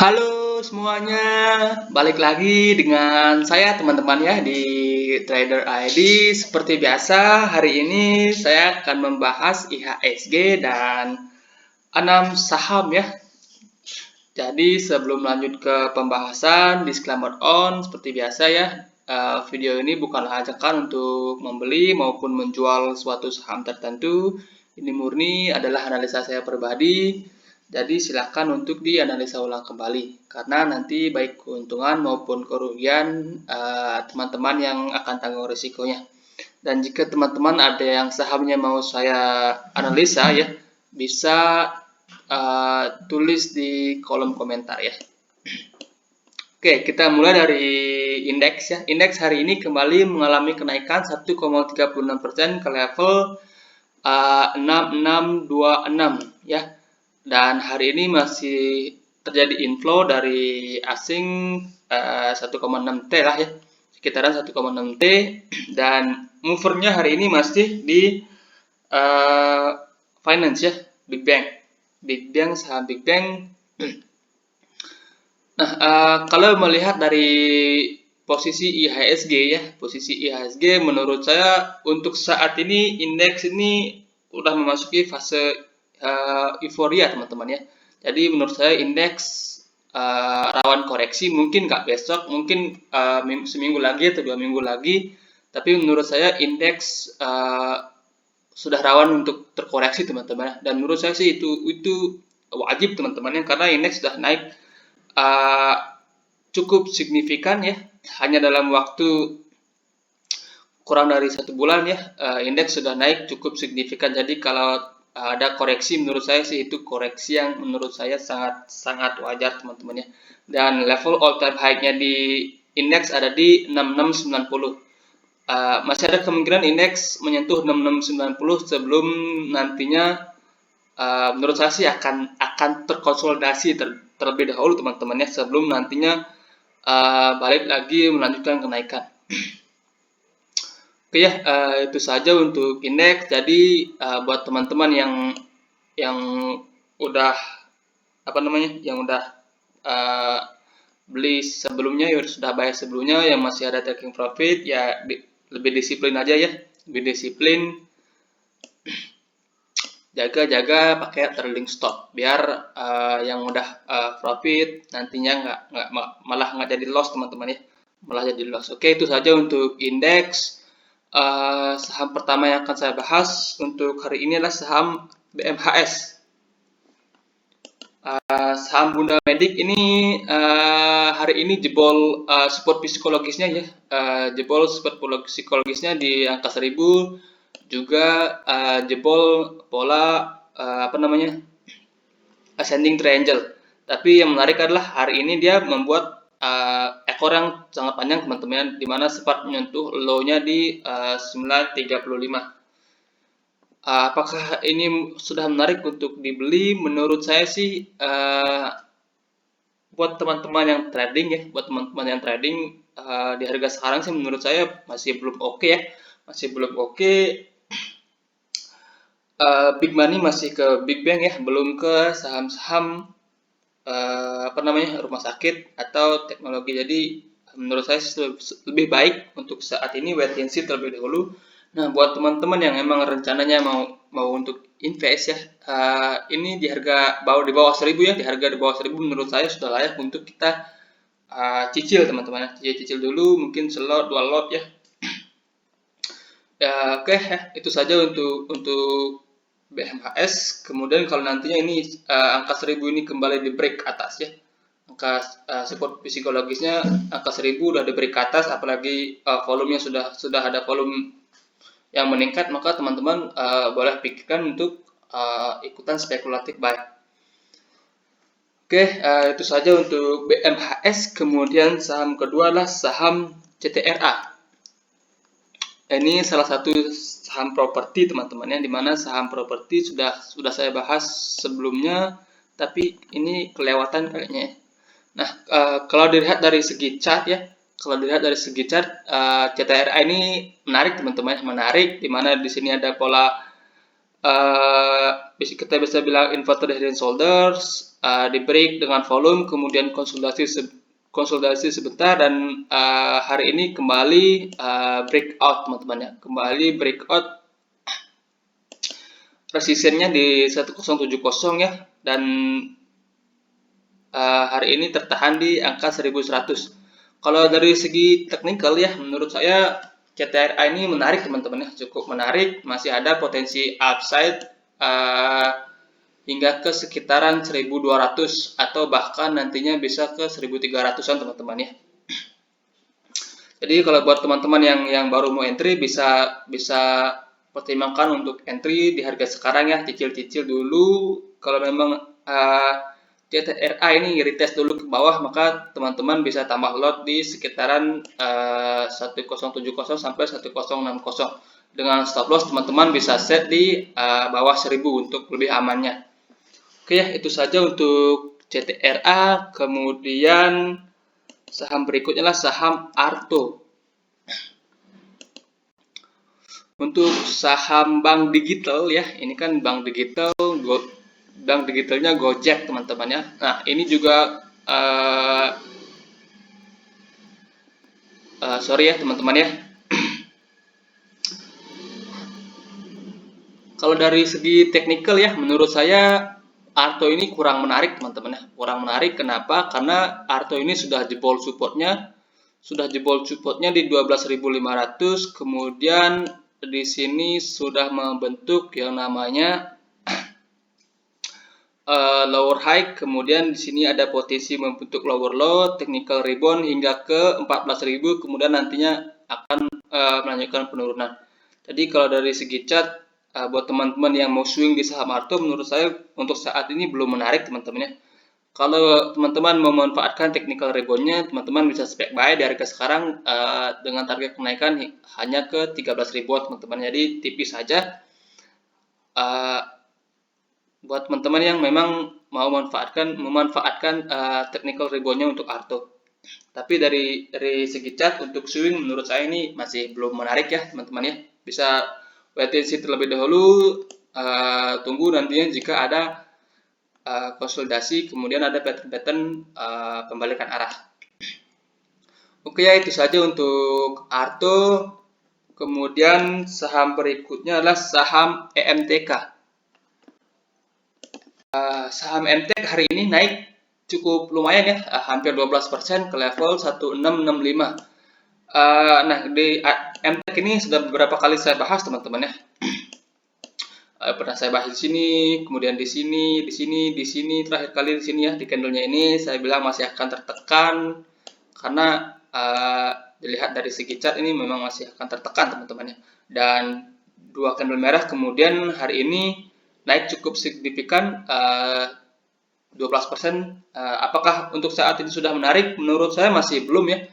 Halo semuanya, balik lagi dengan saya teman-teman ya di Trader ID. Seperti biasa, hari ini saya akan membahas IHSG dan 6 saham ya. Jadi sebelum lanjut ke pembahasan, disclaimer on seperti biasa ya. Video ini bukanlah ajakan untuk membeli maupun menjual suatu saham tertentu. Ini murni adalah analisa saya pribadi. Jadi silakan untuk dianalisa ulang kembali karena nanti baik keuntungan maupun kerugian teman-teman yang akan tanggung risikonya. Dan jika teman-teman ada yang sahamnya mau saya analisa ya, bisa tulis di kolom komentar ya. Oke, kita mulai dari indeks ya. Indeks hari ini kembali mengalami kenaikan 1,36% ke level 6626 ya. Dan hari ini masih terjadi inflow dari asing 1,6 T lah ya, sekitaran 1,6 T, dan movernya hari ini masih di finance ya, Big Bang, saham Big Bang. Nah, kalau melihat dari posisi IHSG ya, posisi IHSG menurut saya untuk saat ini indeks ini udah memasuki fase euforia teman-teman ya. Jadi menurut saya indeks rawan koreksi, mungkin nggak besok, mungkin seminggu lagi atau 2 minggu lagi. Tapi menurut saya indeks sudah rawan untuk terkoreksi teman-teman. Dan menurut saya sih itu wajib teman-teman ya, karena indeks sudah naik cukup signifikan ya, hanya dalam waktu kurang dari 1 bulan ya, indeks sudah naik cukup signifikan. Jadi kalau ada koreksi, menurut saya sih itu koreksi yang menurut saya sangat wajar teman-teman ya. Dan level all time high-nya di indeks ada di 6690. Masih ada kemungkinan indeks menyentuh 6690 sebelum nantinya menurut saya sih akan terkonsolidasi terlebih dahulu teman-teman ya, sebelum nantinya balik lagi melanjutkan kenaikan. Oke ya, itu saja untuk indeks. Jadi buat teman-teman yang udah yang udah beli sebelumnya, ya sudah bayar sebelumnya, yang masih ada taking profit ya lebih disiplin aja ya, lebih disiplin, jaga pakai trailing stop biar yang udah profit nantinya malah nggak jadi loss teman-teman ya, malah jadi loss. Oke, itu saja untuk indeks. Saham pertama yang akan saya bahas untuk hari ini adalah saham BMHS. Saham Bunda Medik ini hari ini jebol support psikologisnya ya, jebol support psikologisnya di angka 1000, juga jebol pola ascending triangle. Tapi yang menarik adalah hari ini dia membuat ekor yang sangat panjang teman-teman, di mana sempat menyentuh low-nya di 935. Apakah ini sudah menarik untuk dibeli? Menurut saya sih buat teman-teman yang trading ya, buat teman-teman yang trading di harga sekarang sih menurut saya masih belum oke ya, masih belum oke. Big money masih ke Big Bang ya, belum ke saham-saham rumah sakit atau teknologi. Jadi menurut saya lebih baik untuk saat ini wait and see terlebih dahulu. Nah, buat teman-teman yang emang rencananya mau untuk invest ya, ini di bawah 1000 ya, di harga di bawah 1000 menurut saya sudah layak untuk kita cicil teman-teman ya, cicil dulu, mungkin selot 2 lot ya. Oke ya, itu saja untuk BMHS. Kemudian kalau nantinya ini angka 1000 ini kembali di break atas ya, angka support psikologisnya angka 1000 udah di break atas, apalagi volumenya sudah ada volume yang meningkat, maka teman-teman boleh pikirkan untuk ikutan spekulatif buy. Oke, itu saja untuk BMHS. Kemudian saham kedua adalah saham CTRA. Ini salah satu saham properti teman-teman ya, dimana saham properti sudah saya bahas sebelumnya, tapi ini kelewatan kayaknya. Nah, kalau dilihat dari segi chart ya, CTRA ini menarik teman-teman, menarik, dimana di sini ada pola kita bisa bilang inverted head and shoulders, di break dengan volume, kemudian konsolidasi sebentar, dan hari ini kembali breakout teman-teman ya, kembali breakout resistennya di 1070 ya, dan hari ini tertahan di angka 1100. Kalau dari segi teknikal ya, menurut saya CTRA ini menarik teman-teman ya, cukup menarik, masih ada potensi upside hingga ke sekitaran 1200 atau bahkan nantinya bisa ke 1300-an teman-teman ya. Jadi kalau buat teman-teman yang baru mau entry bisa pertimbangkan untuk entry di harga sekarang ya, cicil-cicil dulu. Kalau memang CTRA ini retest dulu ke bawah, maka teman-teman bisa tambah lot di sekitaran 1070 sampai 1060. Dengan stop loss teman-teman bisa set di bawah 1000 untuk lebih amannya. Oke ya, itu saja untuk CTRA. Kemudian saham berikutnya lah saham Arto. Untuk saham bank digital ya, ini kan bank digitalnya Gojek teman-teman ya. Nah ini juga sorry ya teman-teman ya. Kalau dari segi teknikal ya, menurut saya Arto ini kurang menarik teman-teman ya. Kurang menarik kenapa? Karena Arto ini sudah jebol supportnya di 12.500, kemudian di sini sudah membentuk yang namanya lower high, kemudian di sini ada potensi membentuk lower low, technical rebound hingga ke 14.000, kemudian nantinya akan melanjutkan penurunan. Jadi kalau dari segi chart, buat teman-teman yang mau swing di saham Arto, menurut saya untuk saat ini belum menarik teman-teman ya. Kalau teman-teman memanfaatkan technical reboundnya, teman-teman bisa spek buy di harga sekarang dengan target kenaikan hanya ke 13.000 teman-teman. Jadi tipis saja. Buat teman-teman yang memang mau memanfaatkan technical reboundnya untuk Arto. Tapi dari segi chart untuk swing menurut saya ini masih belum menarik ya teman-teman ya. Bisa wait and see terlebih dahulu, tunggu nantinya jika ada konsolidasi, kemudian ada pattern pembalikan arah. Oke ya, itu saja untuk Arto. Kemudian saham berikutnya adalah saham EMTK. Saham EMTK hari ini naik cukup lumayan ya, hampir 12% ke level 1665. Nah, di EMTK ini sudah beberapa kali saya bahas teman-teman ya. Pernah saya bahas di sini, kemudian di sini, terakhir kali di sini ya, di candlenya ini saya bilang masih akan tertekan karena dilihat dari segi chart ini memang masih akan tertekan teman-teman ya. Dan dua candle merah kemudian hari ini naik cukup signifikan 12%. Apakah untuk saat ini sudah menarik? Menurut saya masih belum ya.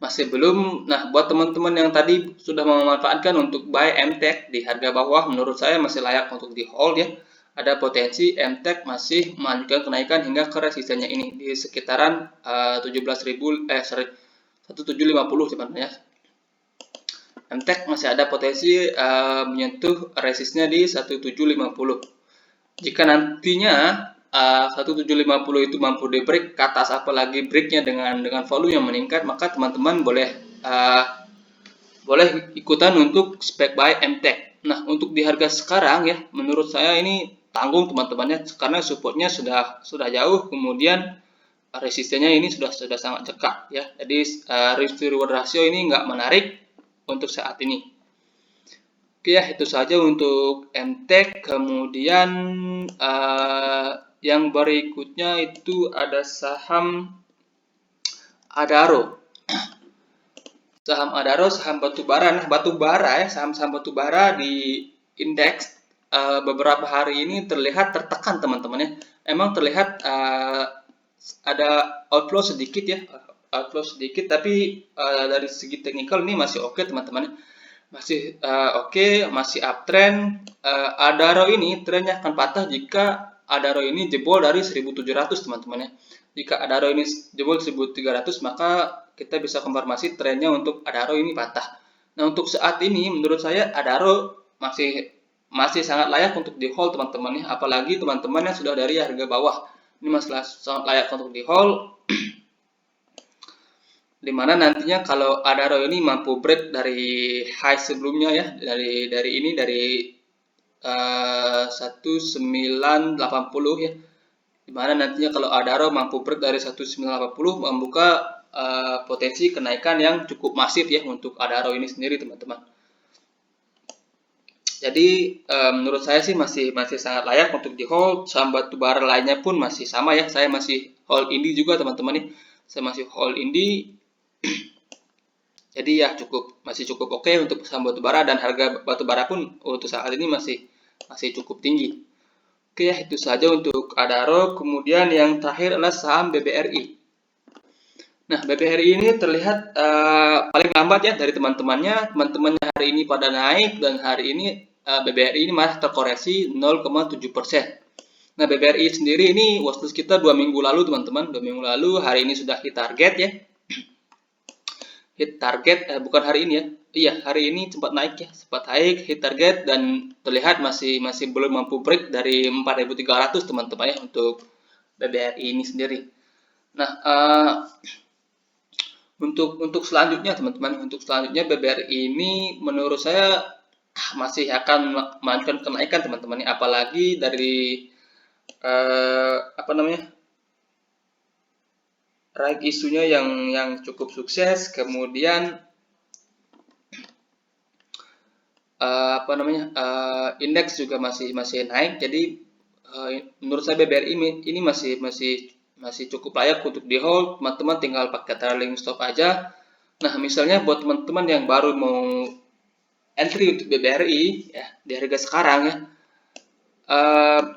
Masih belum. Nah, buat teman-teman yang tadi sudah memanfaatkan untuk buy MTech di harga bawah, menurut saya masih layak untuk di hold ya. Ada potensi MTech masih melanjutkan kenaikan hingga ke resistennya ini di sekitaran 1750 teman-teman ya. MTech masih ada potensi menyentuh resistnya di 1750. Jika nantinya 1750 itu mampu di break ke atas, apalagi breaknya dengan volume yang meningkat, maka teman-teman boleh ikutan untuk spek buy MTech. Nah, untuk di harga sekarang ya, menurut saya ini tanggung teman-temannya karena supportnya sudah jauh, kemudian resistennya ini sudah sangat dekat ya. Jadi risk to reward ratio ini nggak menarik untuk saat ini. Oke ya, itu saja untuk MTech. Kemudian yang berikutnya itu ada saham Adaro. Saham Adaro, saham batubara. Nah, batubara ya, saham-saham batubara di indeks beberapa hari ini terlihat tertekan teman-teman ya. Emang terlihat ada outflow sedikit ya, tapi dari segi teknikal ini masih oke teman-teman. Masih oke, masih uptrend. Adaro ini trennya akan patah jika Adaro ini jebol dari 1700 teman-teman ya. Jika Adaro ini jebol 1300, maka kita bisa konfirmasi trennya untuk Adaro ini patah. Nah, untuk saat ini menurut saya Adaro masih masih sangat layak untuk di hold teman-teman ya, apalagi teman-teman yang sudah dari harga bawah. Ini masih sangat layak untuk di hold, dimana nantinya kalau Adaro ini mampu break dari high sebelumnya ya, dari 1980 ya, dimana nantinya kalau Adaro mampu break dari 1980 membuka potensi kenaikan yang cukup masif ya untuk Adaro ini sendiri teman-teman. Jadi menurut saya sih masih sangat layak untuk di hold. Saham batubara lainnya pun masih sama ya, saya masih hold Indi juga teman-teman nih, saya masih hold Indi. Jadi ya masih cukup oke untuk saham batubara, dan harga batubara pun untuk saat ini masih cukup tinggi. Oke ya, itu saja untuk Adaro. Kemudian yang terakhir adalah saham BBRI. Nah, BBRI ini terlihat paling lambat ya dari teman-temannya. Teman-temannya hari ini pada naik, dan hari ini BBRI ini malah terkoreksi 0,7%. Nah, BBRI sendiri ini watchlist kita 2 minggu lalu teman-teman. 2 minggu lalu, hari ini sudah hit target ya. Hit target, bukan hari ini ya. Iya, hari ini sempat naik ya, sempat naik, hit target, dan terlihat masih belum mampu break dari 4.300 teman-teman ya untuk BBRI ini sendiri. Nah, untuk selanjutnya teman-teman, untuk selanjutnya BBRI ini menurut saya masih akan melanjutkan kenaikan teman-teman, apalagi dari apa namanya, raik isunya yang cukup sukses, kemudian apa namanya, indeks juga masih naik. Jadi menurut saya BBRI ini masih cukup layak untuk di hold. Teman-teman tinggal pakai trailing stop aja. Nah, misalnya buat teman-teman yang baru mau entry untuk BBRI ya di harga sekarang ya,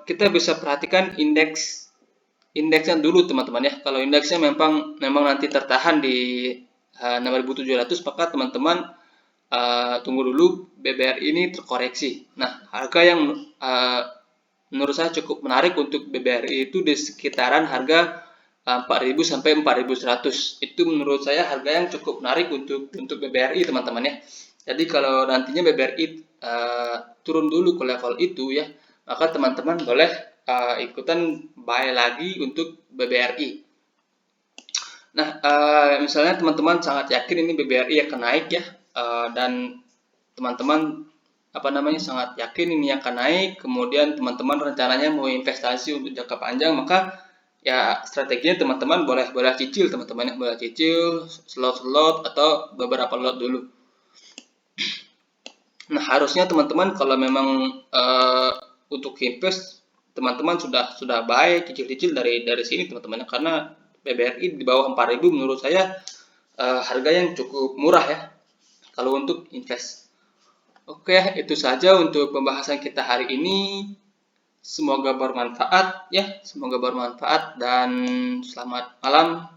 kita bisa perhatikan indeksnya dulu teman-teman ya. Kalau indeksnya memang nanti tertahan di 6.700, maka teman-teman tunggu dulu BBRI ini terkoreksi. Nah, harga yang menurut saya cukup menarik untuk BBRI itu di sekitaran harga 4.000 sampai 4.100. Itu menurut saya harga yang cukup menarik untuk BBRI teman-teman ya. Jadi kalau nantinya BBRI turun dulu ke level itu ya, maka teman-teman boleh ikutan buy lagi untuk BBRI. Nah, misalnya teman-teman sangat yakin ini BBRI akan naik ya, dan teman-teman apa namanya sangat yakin ini akan naik, kemudian teman-teman rencananya mau investasi untuk jangka panjang, maka ya strateginya teman-teman boleh cicil teman-teman ya, boleh cicil slot atau beberapa lot dulu. Nah, harusnya teman-teman kalau memang untuk invest, teman-teman sudah baik cicil-cicil dari sini teman-teman, karena BBRI di bawah 4.000 menurut saya harga yang cukup murah ya kalau untuk invest. Oke, itu saja untuk pembahasan kita hari ini. Semoga bermanfaat ya, semoga bermanfaat, dan selamat malam.